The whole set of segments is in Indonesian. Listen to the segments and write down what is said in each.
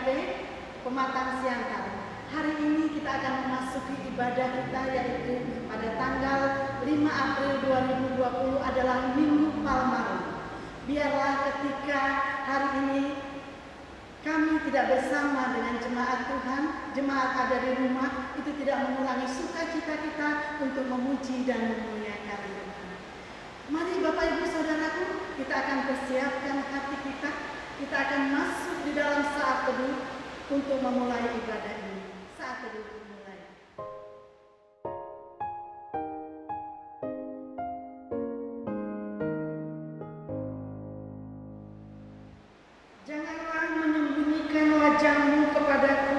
HKBP Pematang Siantar. Hari ini kita akan memasuki ibadah kita, yaitu pada tanggal 5 April 2020 adalah Minggu Palmarum. Biarlah ketika hari ini kami tidak bersama dengan jemaat Tuhan, jemaat ada di rumah, itu tidak mengurangi sukacita kita untuk memuji dan memuliakan Tuhan. Mari Bapak Ibu Saudaraku, kita akan persiapkan hati kita akan masuk di dalam saat teduh untuk memulai ibadah ini. Saat teduh dimulai. Janganlah menyembunyikan wajahmu kepadaku,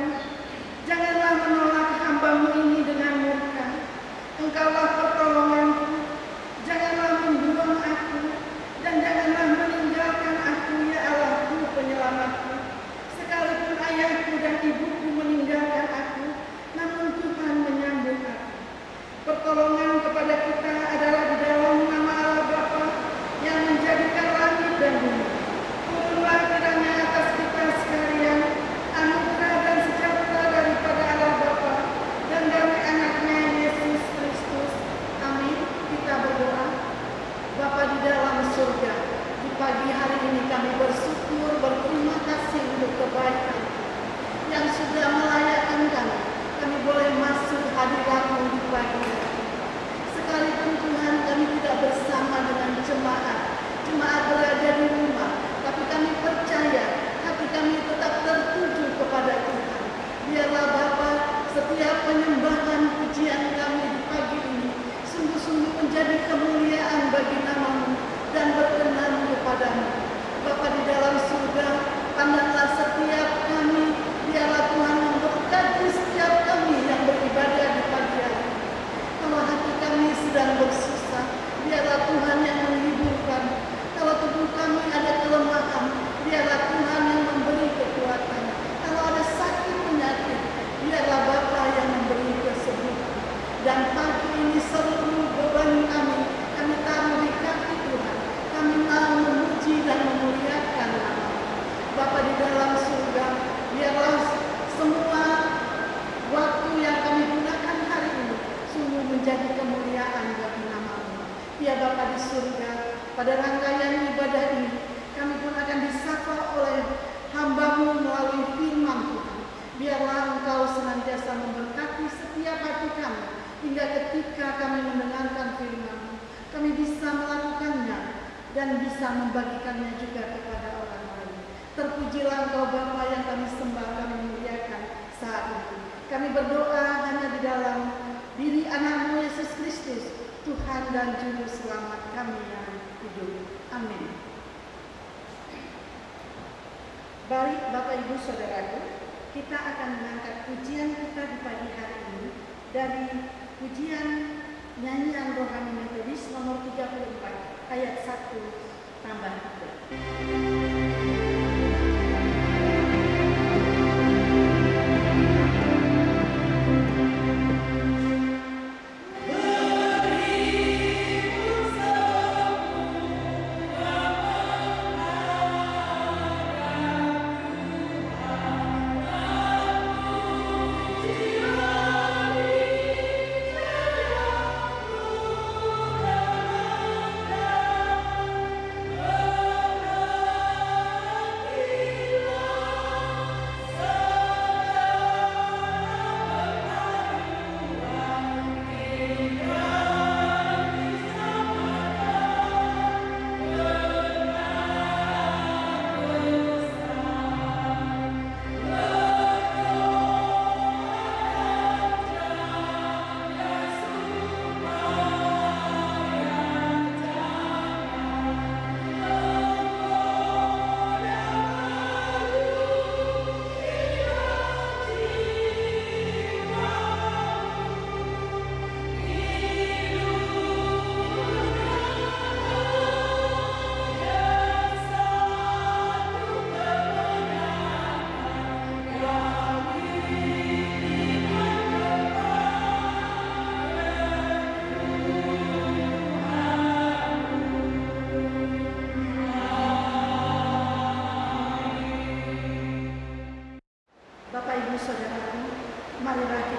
janganlah menolak hamba-Mu ini dengan murka. Engkaulah pertolonganku, janganlah membuang aku, dan janganlah meninggalkan aku, ya Allahku penyelamatku. Sekalipun ayahku dan ibuku meninggalkan aku, namun Tuhan menyambut aku. Pertolongan kepada kita adalah di dalam nama Allah Bapa yang menjadikan langit dan bumi. Turunlah kiranya atas kita sekalian anugerah dan sejahtera daripada Allah Bapa dan dari anaknya Yesus Kristus. Amin. Kita berdoa. Bapa di dalam surga, di pagi hari ini kami bersyukur, berterima kasih untuk kebaikan yang sudah melayakkan kami. Kami boleh masuk hadirat-Mu di pagi hari ini. Sekalipun Tuhan kami tidak bersama dengan jemaat berada di rumah, tapi kami percaya hati kami tetap tertuju kepada Tuhan. Biarlah Bapa, setiap penyembahan pujian kami di pagi ini sungguh-sungguh menjadi kemuliaan bagi nama-Mu dan berkenan kepadamu. Bapa di dalam surga, pandanglah setiap kami, biarlah Tuhan memberkati setiap kami yang beribadah di pagi hari ini. Kalau hati kami sedang bersusah, biarlah Tuhan yang menghiburkan. Kalau tubuh kami ada kelemahan, biarlah Tuhan yang memberi kekuatan. Kalau ada sakit penyakit, biarlah Bapa yang memberi kesembuhan. Dan pagi ini seluruh beban kami taruh di kaki Tuhan. Kami mau memuji dan memuliakan nama-Mu. Bapa di dalam surga, biarlah semua waktu yang kami gunakan hari ini sungguh menjadi kemuliaan bagi nama-Mu. Ya Bapa di surga, pada rangkaian ibadah ini kami pun akan disapa oleh hamba-Mu melalui firman Tuhan. Biarlah Engkau senantiasa memberkati setiap hati kami, hingga ketika kami mendengarkan firman-Mu, kami bisa melakukannya dan bisa membagikannya juga kepada orang lain. Terpujilah Engkau Bapa yang kami sembah, kami muliakan saat ini. Kami berdoa hanya di dalam diri anak-Mu Yesus Kristus, Tuhan dan Juru Selamat kami yang hidup. Amin. Baik Bapak Ibu Saudaraku, kita akan mengangkat pujian kita di pagi hari ini dari pujian nyanyian rohani Metodis nomor 34 ayat 1 tambah 3.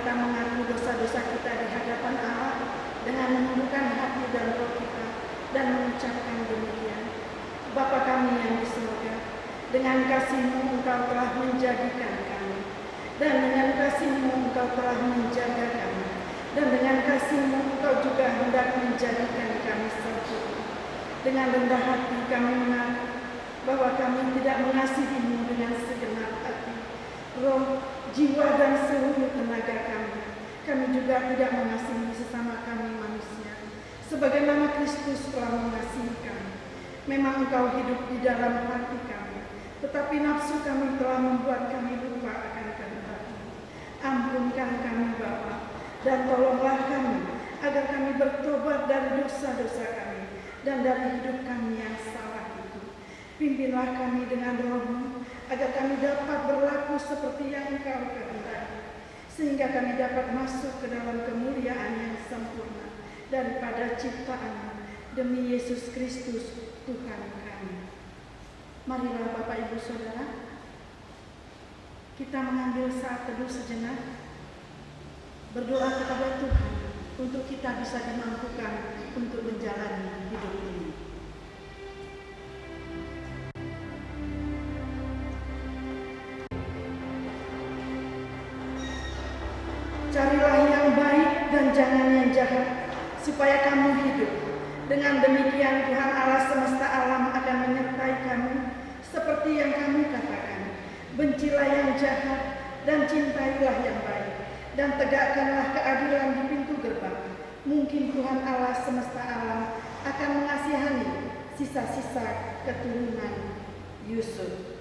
kita mengaku dosa-dosa kita di hadapan Allah dengan menundukkan hati dan roh kita dan mengucapkan demikian. Bapa kami yang di surga, dengan kasih-Mu Engkau telah menjadikan kami, dan dengan kasih-Mu Engkau telah menjaga kami, dan dengan kasih-Mu Engkau juga hendak menjadikan kami sempurna. Dengan rendah hati kami mengaku bahwa kami tidak mengasihi-Mu dengan segenap hati, roh, jiwa, dan seluruh tenaga kami. Kami juga tidak mengasihi sesama kami manusia, sebagaimana Kristus telah mengasihi kami. Memang Engkau hidup di dalam hati kami, tetapi nafsu kami telah membuat kami lupa akan kehendak-Mu. Ampunkan kami Bapa, dan tolonglah kami agar kami bertobat dari dosa-dosa kami dan dari hidup kami yang salah itu. Pimpinlah kami dengan Roh-Mu agar kami dapat berlaku seperti yang Engkau kehendaki, sehingga kami dapat masuk ke dalam kemuliaan yang sempurna daripada ciptaan-Mu, demi Yesus Kristus Tuhan kami. Marilah Bapak Ibu Saudara, kita mengambil saat teduh sejenak, berdoa kepada Tuhan untuk kita bisa dimampukan untuk menjalani hidup ini. Carilah yang baik dan jangan yang jahat, supaya kamu hidup. Dengan demikian Tuhan Allah semesta alam akan menyertai kamu, seperti yang kamu katakan. Bencilah yang jahat dan cintailah yang baik, dan tegakkanlah keadilan di pintu gerbang. Mungkin Tuhan Allah semesta alam akan mengasihani sisa-sisa keturunan Yusuf.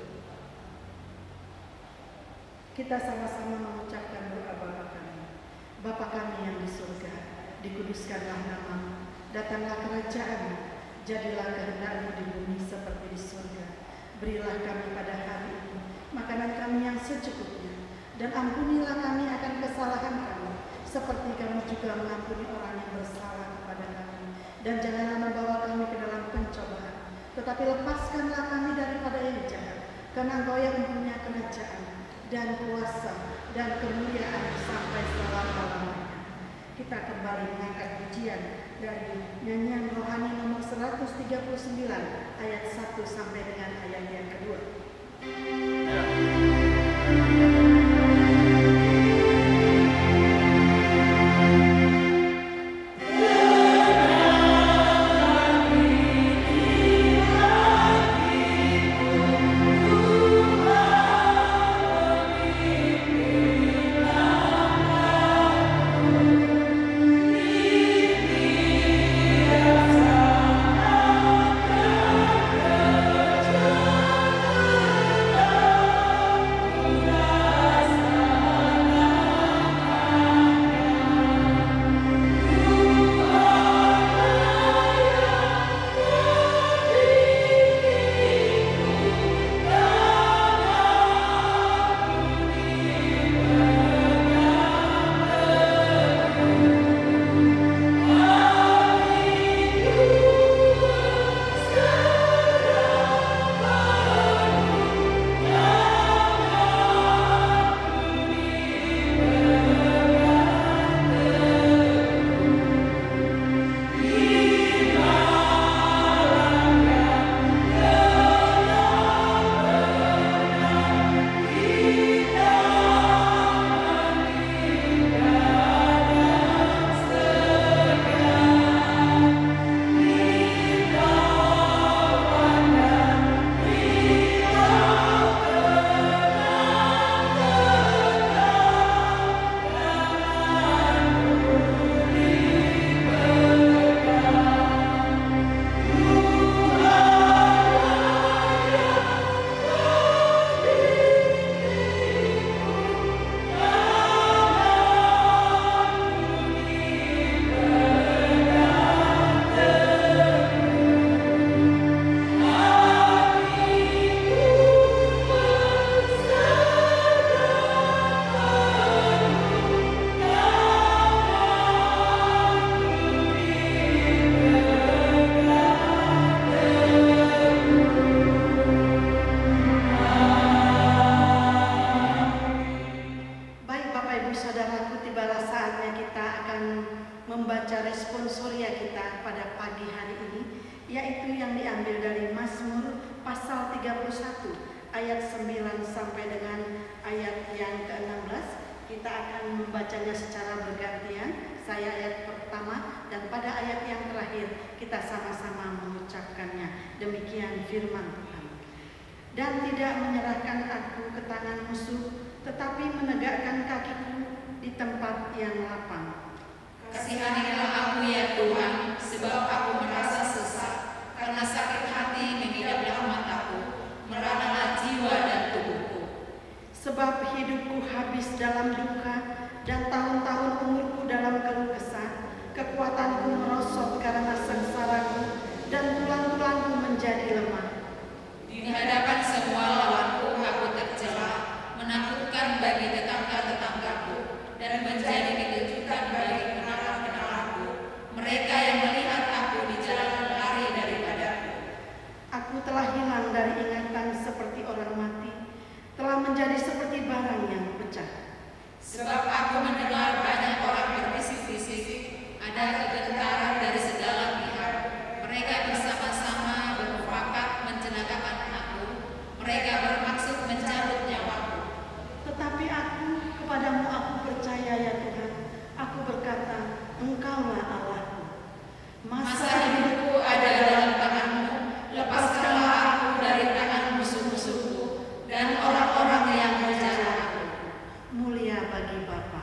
Kita sama-sama mengucapkan doa Bapa kami. Bapa kami yang di surga, dikuduskanlah nama-Mu. Datanglah kerajaan-Mu, jadilah kehendak-Mu di bumi seperti di surga. Berilah kami pada hari ini makanan kami yang secukupnya, dan ampunilah kami akan kesalahan kami, seperti kami juga mengampuni orang yang bersalah kepada kami. Dan janganlah membawa kami ke dalam pencobaan, tetapi lepaskanlah kami daripada yang jahat, karena Engkau yang mempunyai kerajaan dan kuasa dan kemuliaan sampai selama-lamanya. Kita kembali mengangkat pujian dari nyanyian rohani nomor 139 ayat 1 sampai dengan ayat yang kedua. tibalah saatnya kita akan membaca responsoria kita pada pagi hari ini, yaitu yang diambil dari Mazmur pasal 31 ayat 9 sampai dengan ayat yang ke-16. Kita akan membacanya secara bergantian. Saya ayat pertama dan pada ayat yang terakhir kita sama-sama mengucapkannya. Demikian firman Tuhan. Dan tidak menyerahkan aku ke tangan musuh, tetapi menegakkan kakiku di tempat yang lapang. Kasihanilah aku ya Tuhan, sebab aku merasa sesak, karena sakit hati mengidaplah mataku, meranalah jiwa dan tubuhku. Sebab hidupku habis dalam duka, dan tahun-tahun umurku dalam keluh kesah. Kekuatanku merosot karena sengsaraku, dan tulang-tulangku menjadi lemah. Di hadapan semua lawanku aku tercela, menakutkan bagi tetangga-tetanggaku, dan menjadi kejutan bagi kenalan-kenalanku. Mereka yang melihat aku di jalan lari daripadaku. Aku telah hilang dari ingatan seperti orang mati, telah menjadi seperti barang yang pecah. Sebab aku mendengar banyak orang berbisik-bisik, ada kegentaran dari segala pihak. Mereka bersama-sama bermufakat mencelakakan aku. Mereka bermaksud mencabut nyawaku. Tetapi aku, kepadamu aku percaya ya Tuhan. Aku berkata, Engkaulah Allahku. Masa hidupku ada dalam tangan-Mu, lepaskanlah aku dari tangan musuh-musuhku dan orang-orang yang menjara aku. Mulia bagi Bapa.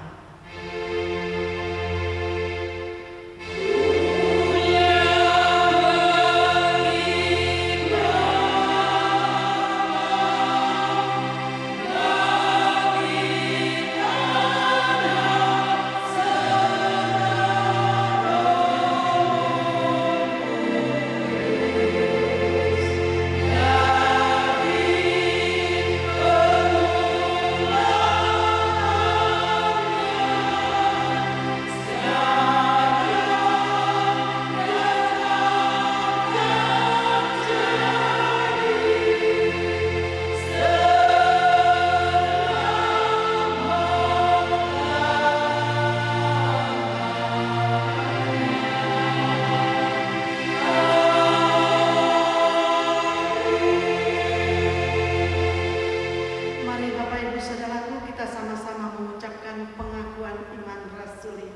Mari Bapak Ibu Saudaraku, kita sama-sama mengucapkan pengakuan iman rasuli.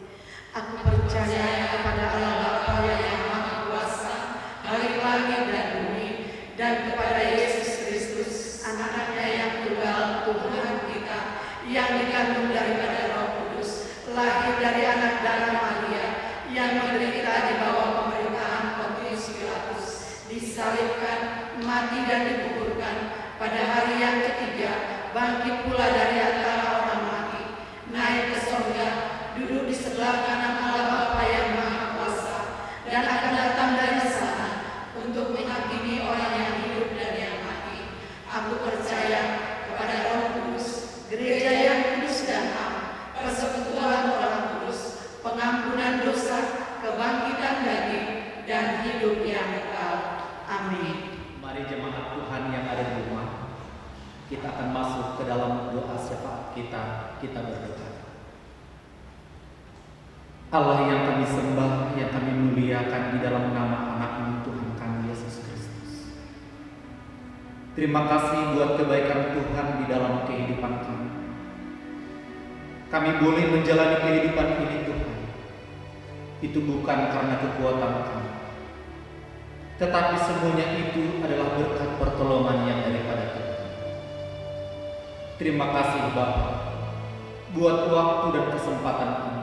Aku percaya kepada Allah Bapa yang Maha Kuasa, Bapa langit dan bumi, dan kepada Yesus Kristus, Anak-Nya yang tunggal, Tuhan kita, yang dikandung daripada Roh Kudus, lahir dari anak darah Maria, yang menderita di bawah pemerintahan Pontius Pilatus, disalibkan, mati dan dikuburkan, pada hari yang ketiga bangkit pula dari antara orang mati, naik ke surga, duduk di sebelah kanan Allah Bapa yang Maha Kuasa, dan akan datang dari sana untuk menghakimi orang yang hidup dan yang mati. Aku percaya kepada Roh Kudus, gereja yang kudus dan am, persekutuan orang kudus, pengampunan dosa, kebangkitan daging, dan hidup yang kekal. Amin. Mari jemaat Tuhan yang ada di rumah, kita akan masuk ke dalam doa syafaat kita berdoa. Allah yang kami sembah, yang kami muliakan di dalam nama anak-Mu Tuhan kami Yesus Kristus. Terima kasih buat kebaikan Tuhan di dalam kehidupan kami. Kami boleh menjalani kehidupan ini Tuhan. Itu bukan karena kekuatan kami, tetapi semuanya itu adalah berkat pertolongan yang daripada Tuhan. Terima kasih Bapa, buat waktu dan kesempatan ini.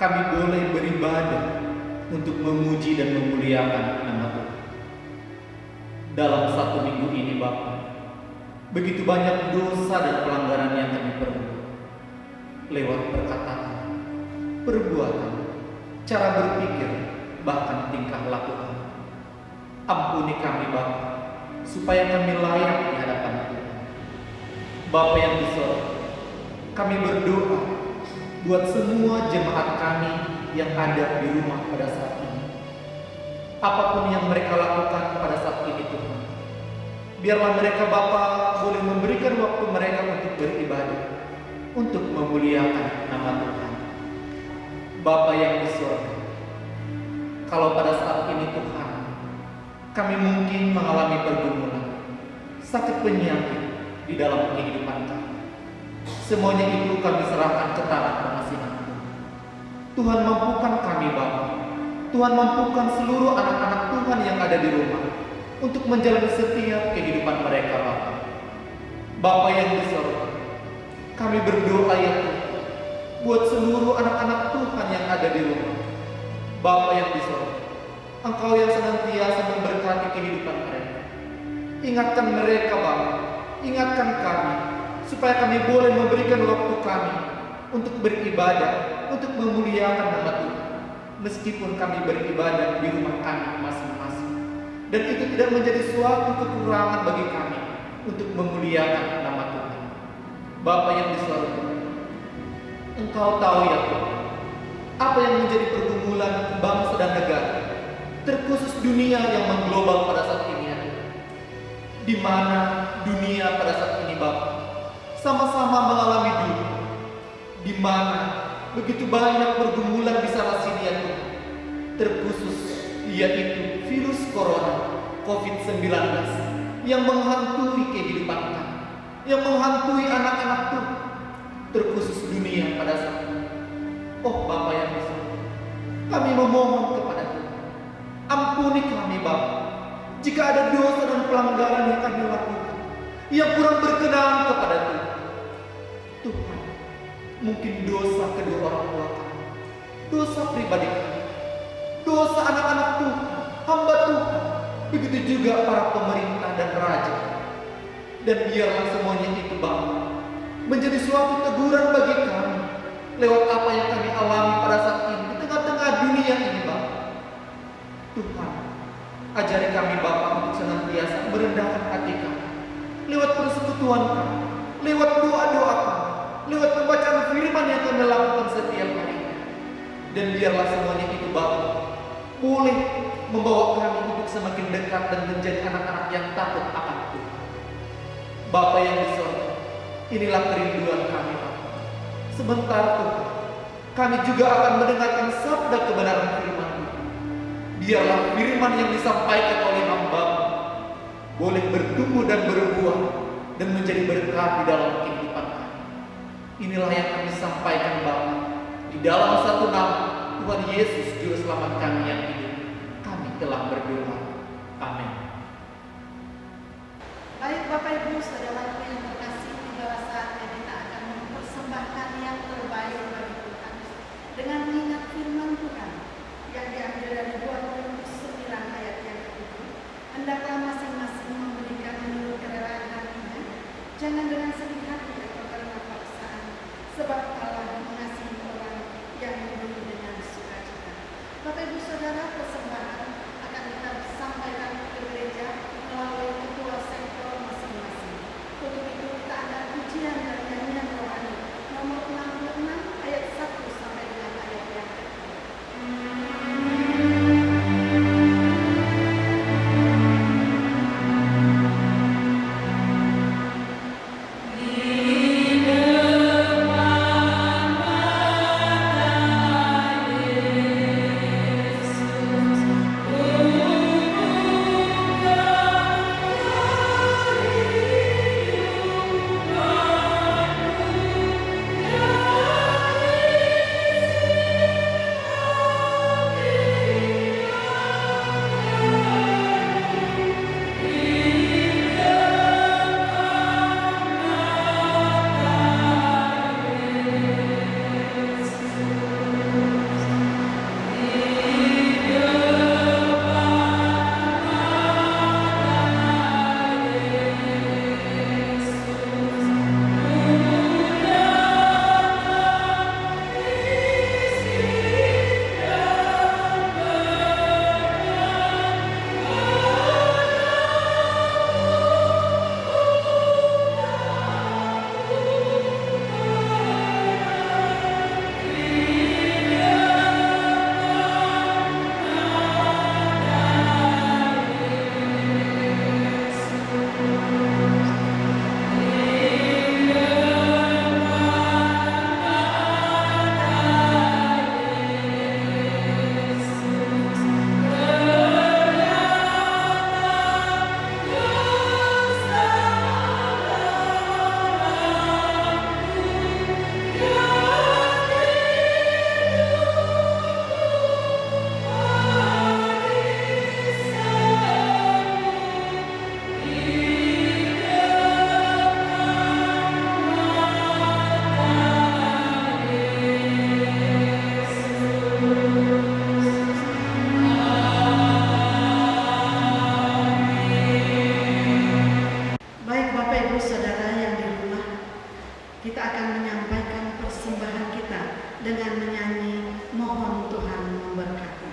Kami boleh beribadah untuk memuji dan memuliakan nama Tuhan. Dalam satu minggu ini Bapa, begitu banyak dosa dan pelanggaran yang kami perbuat. Lewat perkataan, perbuatan, cara berpikir, bahkan tingkah laku kami. Ampuni kami Bapa, supaya kami layak di hadapan Tuhan. Bapa yang di sorga, kami berdoa buat semua jemaat kami yang ada di rumah pada saat ini. Apapun yang mereka lakukan pada saat ini Tuhan, biarlah mereka Bapa boleh memberikan waktu mereka untuk beribadah, untuk memuliakan nama Tuhan. Bapa yang di surga, kalau pada saat ini Tuhan, kami mungkin mengalami pergumulan, sakit penyakit di dalam kehidupan kami. Semuanya itu kami serahkan ke tangan pengasihan-Mu. Tuhan, mampukan kami Bapa. Tuhan, mampukan seluruh anak-anak Tuhan yang ada di rumah untuk menjalani setiap kehidupan mereka Bapa. Bapa yang di surga, kami berdoa ya Tuhan, buat seluruh anak-anak Tuhan yang ada di rumah. Bapa yang di surga, Engkau yang senantiasa memberkati kehidupan mereka. Ingatkan mereka Bapa, ingatkan kami, supaya kami boleh memberikan waktu kami untuk beribadah, untuk memuliakan nama Tuhan. Meskipun kami beribadah di rumah kami masing-masing, dan itu tidak menjadi suatu kekurangan bagi kami untuk memuliakan nama Tuhan. Bapa yang di surga, Engkau tahu ya Tuhan, apa yang menjadi pergumulan bangsa dan negara, terkhusus dunia yang mengglobal pada saat ini ya Tuhan. Di mana dunia pada saat ini Bapa sama-sama mengalami duka, di mana begitu banyak pergumulan di sana sini ya Tuhan, terkhusus yaitu virus corona COVID-19 yang menghantui kehidupan kami, yang menghantui anak-anak Tuhan, terkhusus dunia pada saat ini. Oh Bapa yang di surga, kami memohon kepada Tuhan, ampuni kami Bapa, jika ada dosa dan pelanggaran yang kami lakukan, yang kurang berkenan kepada Tuhan. Tuhan, mungkin dosa kedua orang tua kami, dosa pribadi kami, dosa anak-anak Tuhan, hamba Tuhan, begitu juga para pemerintah dan raja. Dan biarlah semuanya itu Bapa menjadi suatu teguran bagi kami lewat apa yang kami alami pada saat ini di tengah-tengah dunia ini Bapa. Tuhan, ajari kami Bapa untuk senantiasa merendahkan hati kami lewat persekutuan kami, lewat doa-doa kami, lewat pembacaan firman yang kami lakukan setiap hari. Dan biarlah semuanya itu Bapa boleh membawa kami untuk semakin dekat dan menjadi anak-anak yang takut akan Tuhan. Bapa yang di surga, inilah kerinduan kami Bapa. Sebentar Tuhan, kami juga akan mendengarkan sabda kebenaran firman Tuhan. Biarlah firman yang disampaikan oleh hamba boleh bertumbuh dan berbuah dan menjadi berkat di dalam kehidupan kami. Inilah yang kami sampaikan Bapa, di dalam satu nama Tuhan Yesus Juru Selamat kami yang hidup. Kami telah berdoa. Amin. Baik Bapak Ibu saudaraku yang terkasih, tiba saatnya kita akan mempersembahkan yang terbaik bagi Tuhan dengan mengingat firman Tuhan yang diambil dari 2 Korintus 9 ayat yang ke-7. Hendaklah masing-masing memberikan menurut kerelaan hatinya, jangan dengan sedih hati atau karena paksaan, sebab Allah mengasihi orang yang memberi dengan sukacita. Bapak Ibu Saudara, persembahan akan kita sampaikan ke gereja melalui ketua sektor masing-masing. Untuk itu kita ada pujian dan nyanyian rohani nomor 66 ayat 1 sampai dengan ayat yang ke-3. Di depan Kita akan menyampaikan persembahan kita dengan menyanyi Mohon Tuhan Memberkati.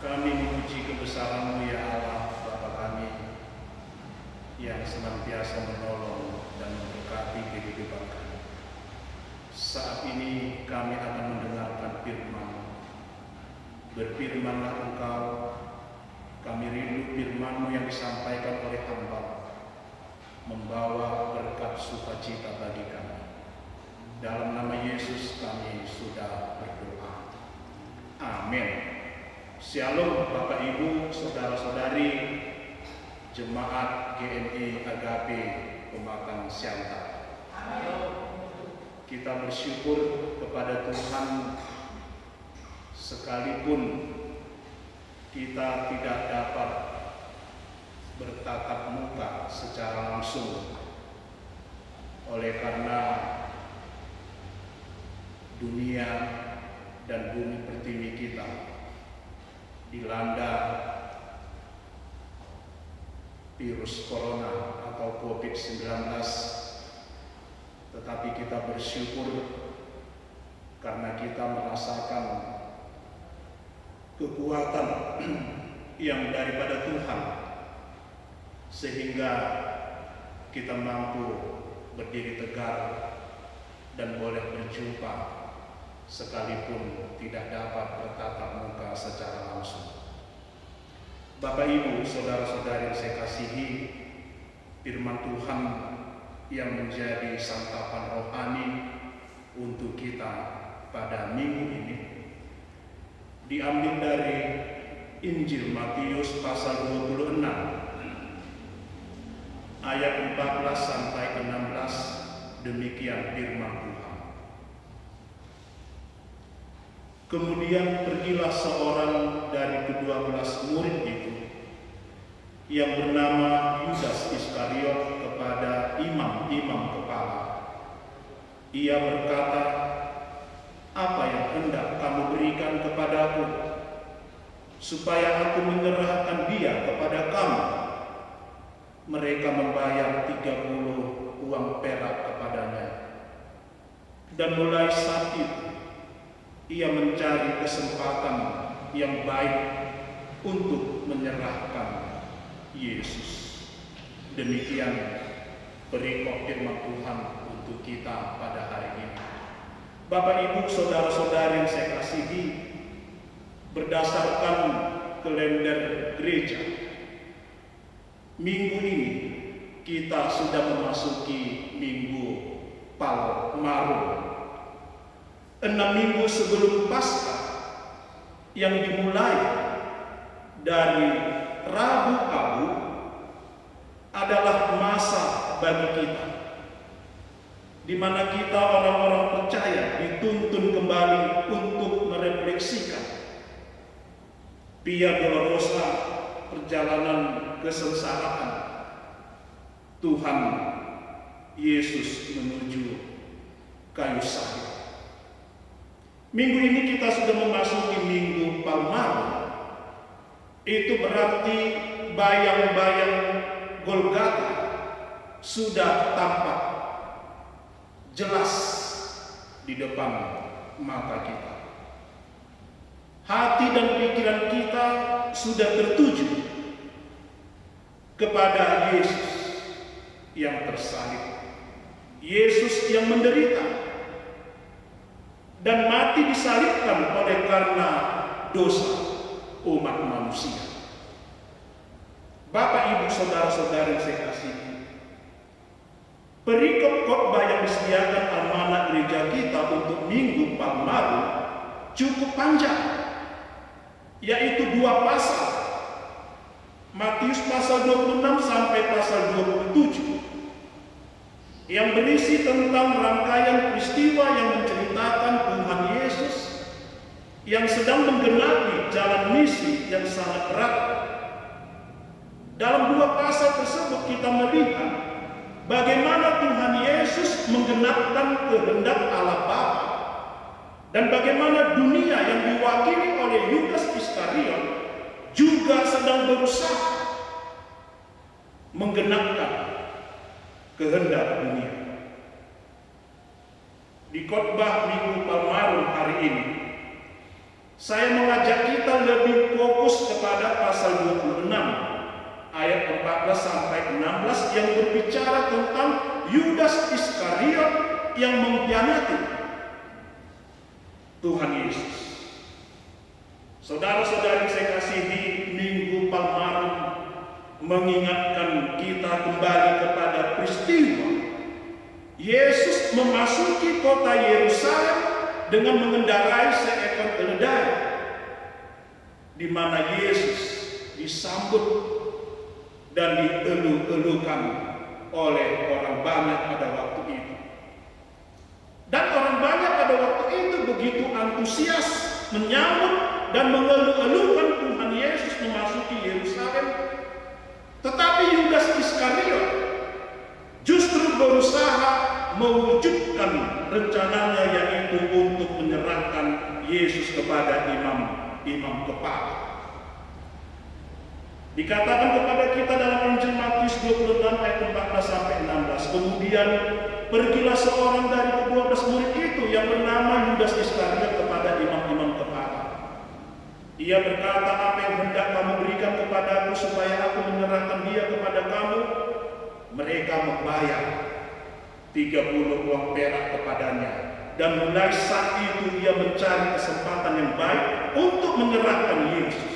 Kami memuji kebesaran-Mu ya Allah, Bapa kami, yang senantiasa menolong dan memberkati kehidupan kami. Saat ini kami akan mendengarkan firman. Berfirmanlah Engkau, kami rindu firman-Mu yang disampaikan oleh hamba, membawa berkat sukacita bagi kami. Dalam nama Yesus kami sudah berdoa. Amin. Shalom Bapak Ibu, Saudara-saudari, Jemaat GMI Agape Pematang Siantar. Kita bersyukur kepada Tuhan sekalipun kita tidak dapat bertatap muka secara langsung oleh karena dunia dan bumi pertiwi kita dilanda virus corona atau COVID-19, tetapi kita bersyukur karena kita merasakan kekuatan yang daripada Tuhan, sehingga kita mampu berdiri tegar dan boleh berjumpa sekalipun tidak dapat bertatap muka secara langsung. Bapak Ibu, Saudara-saudari yang saya kasihi, firman Tuhan yang menjadi santapan rohani untuk kita pada minggu ini diambil dari Injil Matius pasal 26 ayat 14 sampai 16. Demikian firman Tuhan. Kemudian pergilah seorang dari ke-12 murid itu yang bernama Yudas Iskariot kepada imam-imam kepala. Ia berkata, "Apa yang hendak kamu berikan kepadaku, supaya aku menyerahkan dia kepada kamu?" Mereka membayar 30 uang perak kepadanya. Dan mulai saat itu ia mencari kesempatan yang baik untuk menyerahkan Yesus. Demikian perikop firman Tuhan untuk kita pada hari ini. Bapak Ibu, Saudara-saudari yang saya kasihi, berdasarkan kalender gereja, minggu ini kita sudah memasuki Minggu Palmarum. 6 minggu sebelum Paskah yang dimulai dari Rabu Abu adalah masa bagi kita di mana kita orang-orang percaya dituntun kembali untuk merefleksikan Via Dolorosa, perjalanan kesengsaraan Tuhan Yesus menuju kayu salib. Minggu ini kita sudah memasuki Minggu Palmarum. Itu berarti bayang-bayang Golgota sudah tampak jelas di depan mata kita. Hati dan pikiran kita sudah tertuju kepada Yesus yang tersalib, Yesus yang menderita dan mati disalibkan oleh karena dosa umat manusia. Bapak, Ibu, saudara-saudara yang saya kasihi, perikop khotbah yang disediakan amanat gereja kita untuk Minggu Palmarum cukup panjang, yaitu 2 pasal, Matius pasal 26 sampai pasal 27, yang berisi tentang rangkaian peristiwa yang menceritakan Tuhan Yesus yang sedang menggenapi jalan misi yang sangat berat. Dalam 2 pasal tersebut kita melihat bagaimana Tuhan Yesus menggenapkan kehendak Allah Bapa, dan bagaimana dunia yang diwakili oleh Yudas Iskariot juga sedang berusaha menggenapkan kehendak dunia. Di khotbah Minggu Palmarum hari ini, saya mengajak kita lebih fokus kepada pasal 26 ayat 14 sampai 16 yang berbicara tentang Yudas Iskariot yang mengkhianati Tuhan Yesus. Saudara-saudari saya kasihi, Minggu Palmarum mengingatkan kita kembali kepada peristiwa Yesus memasuki kota Yerusalem dengan mengendarai seekor keledai, di mana Yesus disambut dan dielu-elukan oleh orang banyak pada waktu itu. Dan orang banyak pada waktu itu begitu antusias menyambut dan mengeluh-elukan Tuhan Yesus memasuki Yerusalem. Tetapi Yudas Iskariot justru berusaha mewujudkan rencananya, yaitu untuk menyerahkan Yesus kepada imam kepala. Dikatakan kepada kita dalam Injil Matius 26 ayat 14 sampai 16, kemudian pergilah seorang dari ke-12 murid itu yang bernama Yudas Iskariot kepada imam-imam kepala. Ia berkata, apa yang hendak kamu berikan kepadaku supaya aku menyerahkan dia kepada kamu? Mereka membayar 30 uang perak kepadanya, dan mulai saat itu ia mencari kesempatan yang baik untuk menyerahkan Yesus.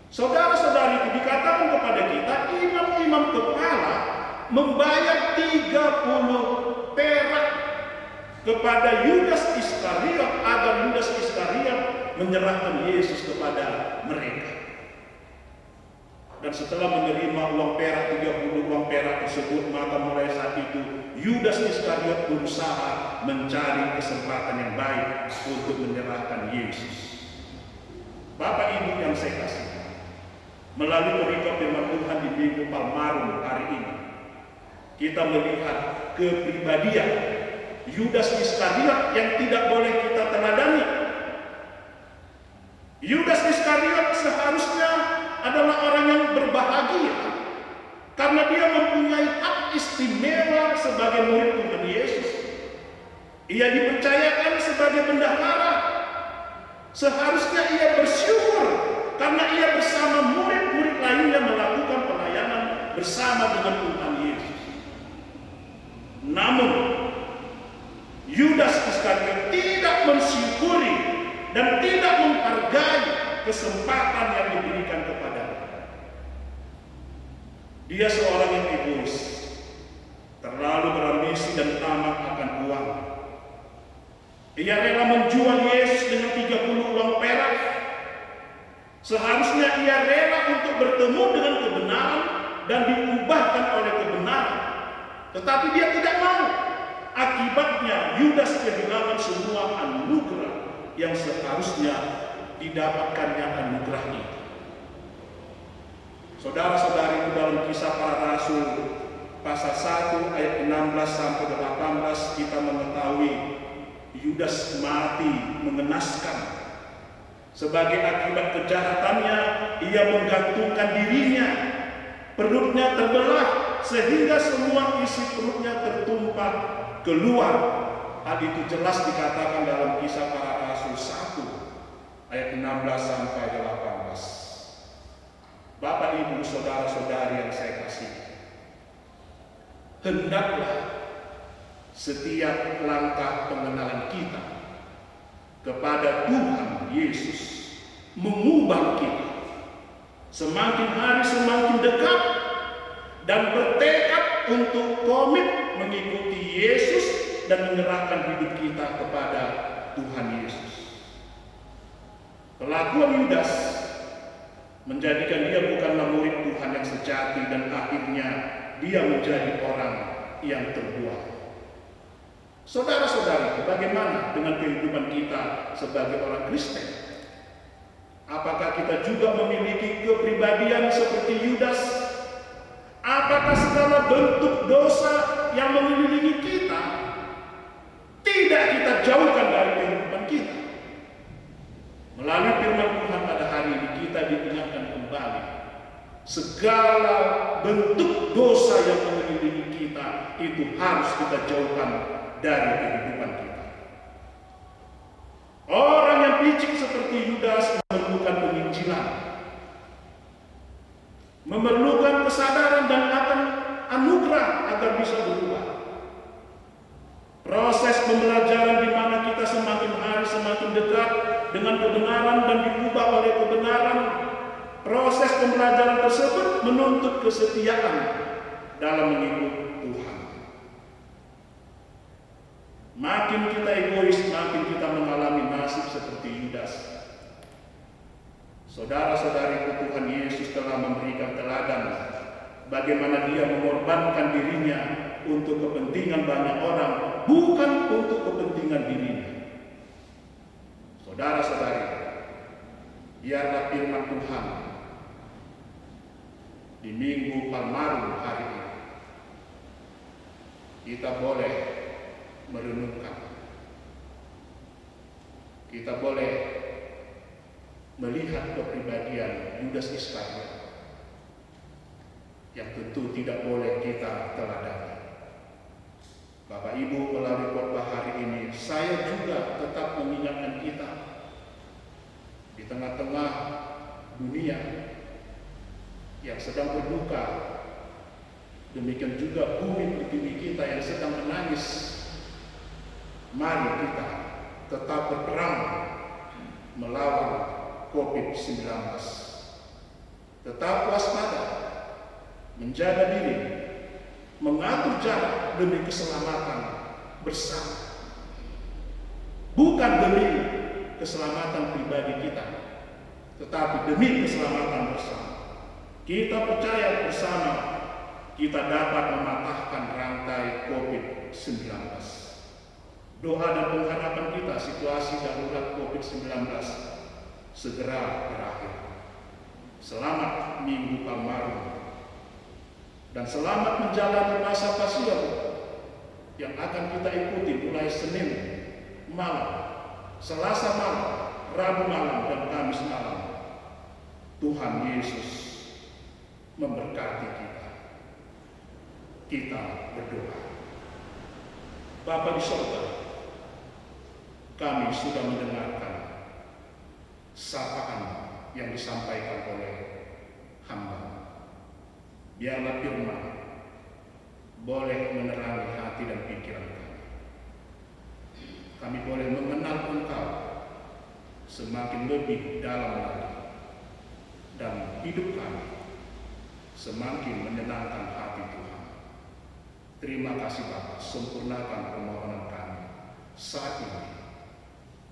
Saudara-saudari, itu dikatakan kepada kita, imam-imam kepala membayar 30 perak kepada Yudas Iskariot agar Yudas Iskariot menyerahkan Yesus kepada mereka. Dan setelah menerima uang perak, 30 uang perak tersebut, maka mulai saat itu Yudas Iskariot berusaha mencari kesempatan yang baik untuk menyerahkan Yesus. Bapak Ibu yang saya kasihi, melalui perikop firman Tuhan di Minggu Palmarum hari ini, kita melihat kepribadian Yudas Iskariot yang tidak boleh kita teladani. Yudas Iskariot seharusnya adalah orang yang berbahagia karena dia mempunyai hak istimewa sebagai murid Tuhan Yesus. Ia dipercayakan sebagai bendahara. Seharusnya ia bersyukur karena ia bersama murid-murid lainnya melakukan pelayanan bersama dengan Tuhan Yesus. Namun Yudas Iskariot tidak mensyukuri dan tidak menghargai kesempatan yang diberikan kepadanya. Dia seorang yang egois, terlalu berambisi dan tamak akan uang. Ia rela menjual Yesus dengan 30 uang perak. Seharusnya ia rela untuk bertemu dengan kebenaran dan diubahkan oleh kebenaran. Tetapi dia tidak mau. Akibatnya Yudas kehilangan semua anugerah yang seharusnya didapatkannya anugerah itu. Saudara-saudari, dalam Kisah Para Rasul pasal 1 ayat 16 sampai 18 kita mengetahui Yudas mati mengenaskan. Sebagai akibat kejahatannya, ia menggantungkan dirinya. Perutnya terbelah sehingga semua isi perutnya tertumpah keluar. Hal itu jelas dikatakan dalam Kisah Para Rasul 1 ayat 16 sampai 18. Bapak, Ibu, saudara-saudari yang saya kasihi, hendaklah setiap langkah pengenalan kita kepada Tuhan Yesus mengubah kita semakin hari semakin dekat dan bertekad untuk komit mengikuti Yesus dan menyerahkan hidup kita kepada Tuhan Yesus. Kelakuan Yudas menjadikan dia bukanlah murid Tuhan yang sejati dan akhirnya dia menjadi orang yang terbuang. Saudara-saudari, bagaimana dengan kehidupan kita sebagai orang Kristen? Apakah kita juga memiliki kepribadian seperti Yudas? Apakah segala bentuk dosa yang mengelilingi kita tidak kita jauhkan dari kehidupan kita? Melalui firman Tuhan pada hari ini kita diingatkan kembali segala bentuk dosa yang mengelilingi kita itu harus kita jauhkan dari kehidupan kita. Orang yang licik seperti Yudas memerlukan penginjilan, memerlukan kesadaran dan akan anugerah agar bisa berubah. Proses pembelajaran di mana kita semakin hari semakin dekat dengan kebenaran dan diubah oleh kebenaran. Proses pembelajaran tersebut menuntut kesetiaan dalam mengikut Tuhan. Makin kita egois, makin kita mengalami nasib seperti Yudas. Saudara-saudariku, Tuhan Yesus telah memberikan teladan bagaimana dia mengorbankan dirinya untuk kepentingan banyak orang, bukan untuk kepentingan dirinya. Saudara-saudari, biarlah firman Tuhan di Minggu Palmarum hari ini kita boleh merenungkan, kita boleh melihat kepribadian Yudas Iskariot yang tentu tidak boleh kita teladani. Bapak Ibu, melalui khotbah hari ini saya juga tetap mengingatkan kita di tengah-tengah dunia yang sedang berduka, demikian juga bumi pertiwi kita yang sedang menangis. Mari kita tetap berperang melawan COVID-19. Tetap waspada, menjaga diri, mengatur jarak demi keselamatan bersama. Bukan demi keselamatan pribadi kita, tetapi demi keselamatan bersama. Kita percaya bersama kita dapat mematahkan rantai COVID-19. Doa dan pengharapan kita situasi darurat COVID-19 segera berakhir. Selamat Minggu Palmarum dan selamat menjalani masa Pasion yang akan kita ikuti mulai Senin malam, Selasa malam, Rabu malam, dan Kamis malam. Tuhan Yesus memberkati kita. Kita berdoa. Bapa di surga, kami sudah mendengarkan sapaan yang disampaikan oleh hamba. Biarlah firman boleh menerangi hati dan pikiran kami. Kami boleh mengenal Engkau semakin lebih dalam lagi, dan hidup kami semakin menyenangkan hati Tuhan. Terima kasih Bapa, sempurnakan permohonan kami saat ini.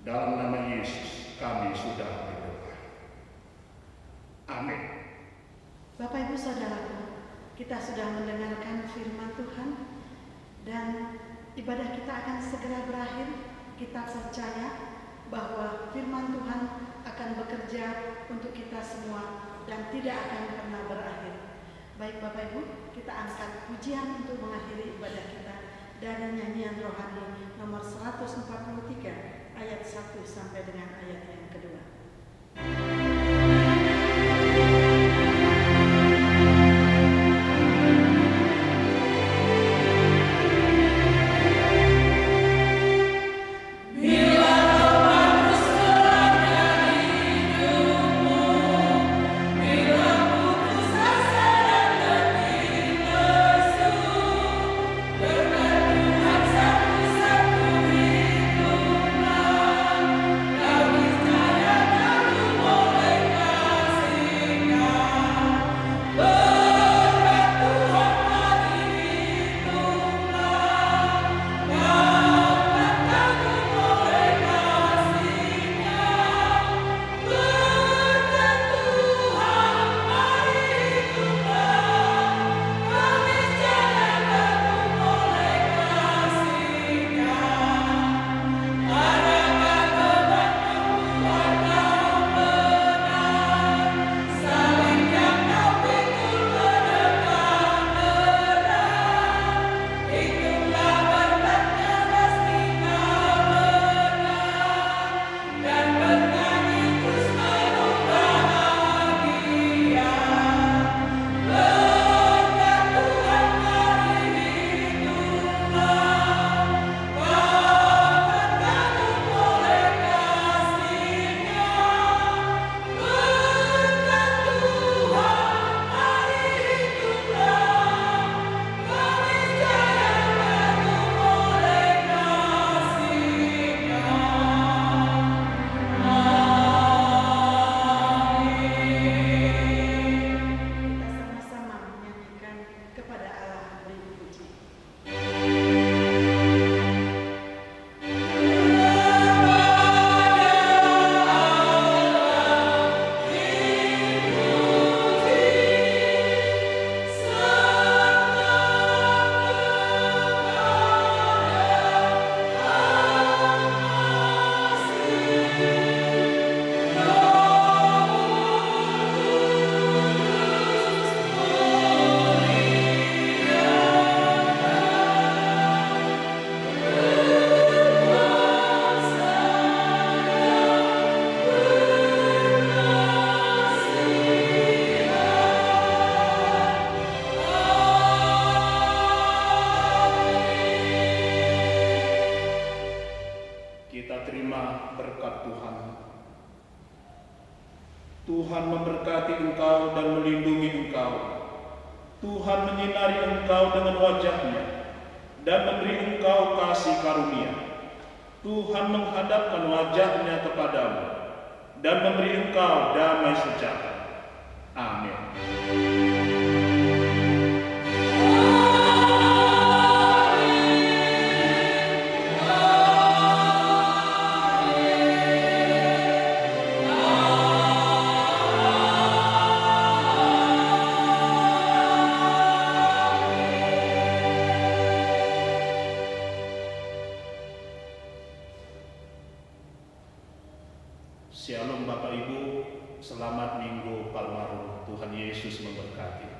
Dalam nama Yesus kami sudah berdoa. Amin. Bapak Ibu Saudaraku, kita sudah mendengarkan firman Tuhan dan ibadah kita akan segera berakhir. Kita percaya bahwa firman Tuhan akan bekerja untuk kita semua dan tidak akan pernah berakhir. Baik Bapak Ibu, kita angkat pujian untuk mengakhiri ibadah kita dari nyanyian rohani nomor 143 ayat 1 sampai dengan ayat yang kedua. Bila Tuhan memberkati engkau dan melindungi engkau. Tuhan menyinari engkau dengan wajah-Nya dan memberi engkau kasih karunia. Tuhan menghadapkan wajah-Nya kepadamu dan memberi engkau damai sejahtera. Amin. Shalom Bapak Ibu, selamat Minggu Palmarum, Tuhan Yesus memberkati.